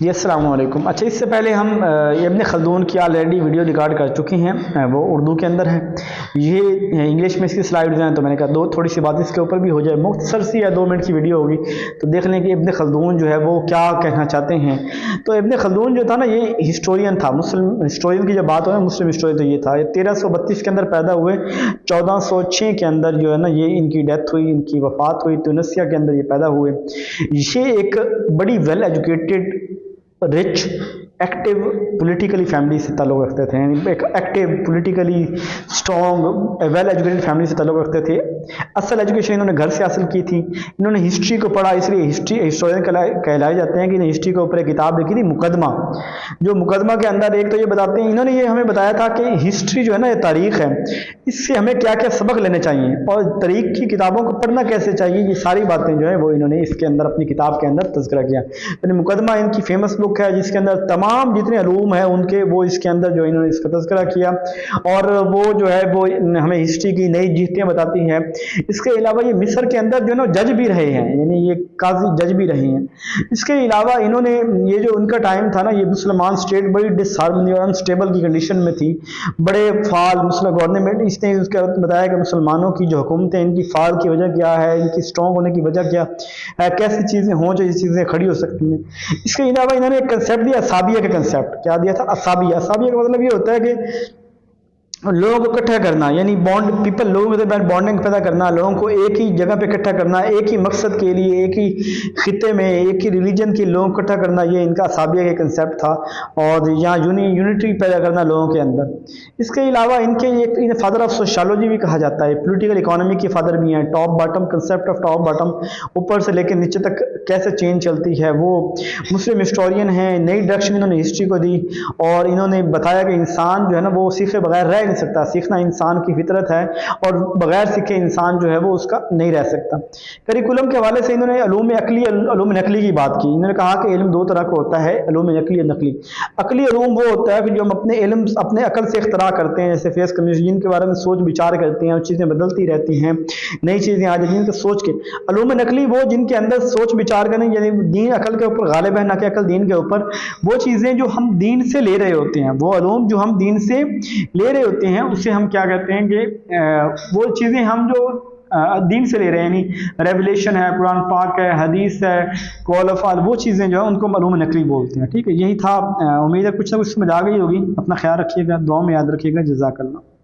جی السلام علیکم۔ اچھا، اس سے پہلے ہم ابن خلدون کی آلریڈی ویڈیو ریکارڈ کر چکے ہیں، وہ اردو کے اندر ہے، یہ انگلش میں اس کی سلائیڈز ہیں، تو میں نے کہا تھوڑی سی بات اس کے اوپر بھی ہو جائے، مختصر سی یا 2 منٹ کی ویڈیو ہوگی تو دیکھ لیں کہ ابن خلدون جو ہے وہ کیا کہنا چاہتے ہیں۔ تو ابن خلدون جو تھا نا، یہ ہسٹورین تھا، مسلم ہسٹورین کی جب بات ہو ہے، مسلم ہسٹورین تو یہ تھا، یہ 1332 کے اندر پیدا ہوئے، 1406 کے اندر جو ہے نا یہ ان کی ڈیتھ ہوئی، ان کی وفات ہوئی، تونسیا کے اندر یہ پیدا ہوئے۔ یہ ایک بڑی well educated, rich, active politically family سے تعلق رکھتے تھے، یعنی ایک active politically strong well educated family سے تعلق رکھتے تھے۔ اصل ایجوکیشن انہوں نے گھر سے حاصل کی تھی، انہوں نے ہسٹری کو پڑھا، اس لیے ہسٹورین کہلائے جاتے ہیں کہ انہوں نے ہسٹری کے اوپر ایک کتاب لکھی تھی، مقدمہ، جو مقدمہ کے اندر ایک تو یہ بتاتے ہیں، انہوں نے یہ ہمیں بتایا تھا کہ ہسٹری جو ہے نا، یہ تاریخ ہے، اس سے ہمیں کیا کیا سبق لینے چاہیے اور تاریخ کی کتابوں کو پڑھنا کیسے چاہیے، یہ ساری باتیں جو ہیں وہ انہوں نے اس کے اندر اپنی کتاب کے اندر تذکرہ کیا۔ یعنی مقدمہ ان کی فیمس بک ہے، جس کے اندر تمام جتنے علوم ہیں ان کے وہ اس کے اندر جو انہوں نے اس کا تذکرہ کیا، اور وہ جو ہے وہ ہمیں ہسٹری کی نئی جہتیں بتاتی ہیں۔ اس کے علاوہ یہ مصر کے اندر جو ہے نا جج بھی رہے ہیں، یعنی یہ قاضی جج بھی رہے ہیں۔ اس کے علاوہ انہوں نے یہ جو ان کا ٹائم تھا نا، یہ مسلمان سٹیٹ بڑی ڈس ہارمنی اور انسٹیبل کی کنڈیشن میں تھی، بڑے فعال مسلم گورنمنٹ، اس نے اس کا بتایا کہ مسلمانوں کی جو حکومتیں، ان کی فعال کی وجہ کیا ہے، ان کی اسٹرانگ ہونے کی وجہ کیا ہے، کیسی چیزیں ہوں جو یہ چیزیں کھڑی ہو سکتی ہیں۔ اس کے علاوہ انہوں نے ایک کنسیپٹ دیا، اصابیہ کا کنسیپٹ، کیا دیا تھا؟ اصابیہ کا مطلب یہ ہوتا ہے کہ لوگوں کو اکٹھا کرنا، یعنی پیپل، لوگوں کے درمیان بانڈنگ پیدا کرنا، لوگوں کو ایک ہی جگہ پہ اکٹھا کرنا، ایک ہی مقصد کے لیے، ایک ہی خطے میں، ایک ہی ریلیجن کے لوگوں کو اکٹھا کرنا، یہ ان کا اصابیہ کا کنسیپٹ تھا، اور یہاں یونٹی پیدا کرنا لوگوں کے اندر۔ اس کے علاوہ انہیں فادر آف سوشالوجی بھی کہا جاتا ہے، پولیٹیکل اکانومی کے فادر بھی ہیں، top bottom concept of top bottom, اوپر سے لے کے نیچے تک کیسے چینج چلتی ہے، وہ مسلم ہسٹورین ہیں، نئی ڈائریکشن انہوں نے ہسٹری کو دی، اور انہوں نے بتایا کہ انسان جو ہے نا وہ سیکھے بغیر رہ نہیں سکتا، سیکھنا انسان کی فطرت ہے، اور بغیر سیکھے انسان جو ہے وہ اس کا نہیں رہ سکتا۔ کریکولم کے حوالے سے انہوں نے علوم عقلی، علوم نقلی کی بات کی۔ انہوں نے کہا کہ علم 2 طرح کا ہوتا ہے، علوم عقلی اور نقلی۔ عقلی علوم وہ ہوتا ہے کہ جو ہم اپنے علم، اپنے عقل سے اختراع کرتے ہیں، جیسے فیس کمیونیکیشن کے بارے میں سوچ بچار کرتے ہیں، اور چیزیں بدلتی رہتی ہیں، نئی چیزیں آ جاتی ہیں تو سوچ کے۔ علوم نقلی وہ جن کے اندر سوچ بچار کرنے، یعنی دین عقل کے اوپر غالب ہے، نہ کہ عقل دین کے اوپر، وہ چیزیں جو ہم دین سے لے رہے ہوتے ہیں، وہ علوم جو ہم دین سے لے رہے ہوتے ہیں، اسے ہم کیا کہتے ہیں کہ وہ چیزیں ہم جو دین سے لے رہے ہیں، یعنی ریولیشن ہے، قرآن پاک ہے، حدیث ہے، قول افعال، وہ چیزیں جو ہیں ان کو علوم نقلی بولتے ہیں۔ ٹھیک ہے، یہی تھا، امید ہے کچھ نہ کچھ سمجھ آ گئی ہوگی۔ اپنا خیال رکھیے گا، دعا میں یاد رکھیے گا۔ جزاک اللہ۔